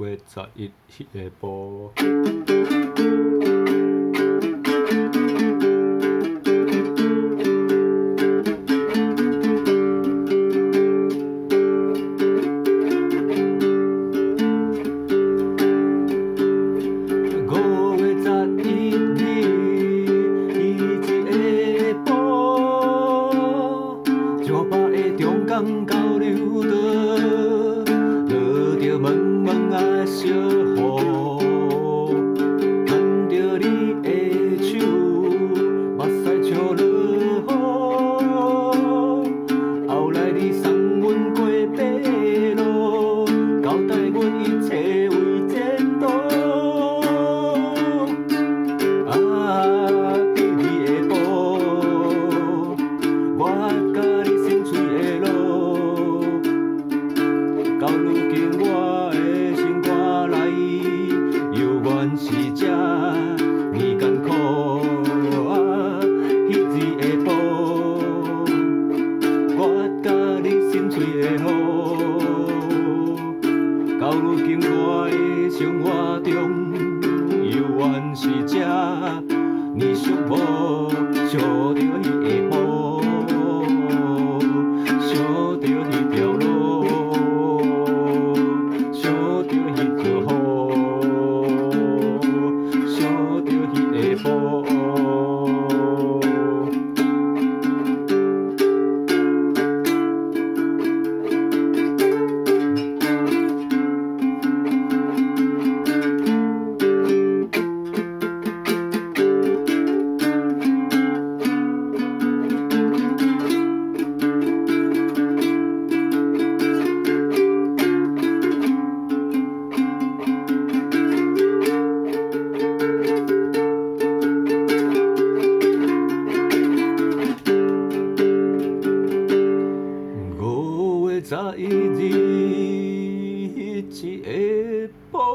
月11迄下晡。交流道，落着茫茫啊小雨，牵着你的手，目屎笑落雨。后来你送阮过马路，交代阮一切为前途。啊，你的步，我甲你心碎的路。到如今我的心肝内，犹原是这呢艰苦。彼日的步，我甲你心碎的路。到如今我的生活中，犹原是这呢寂寞，想着迄个步，想着迄条路。想着迄条雨，想着迄个步。5月11日一下晡。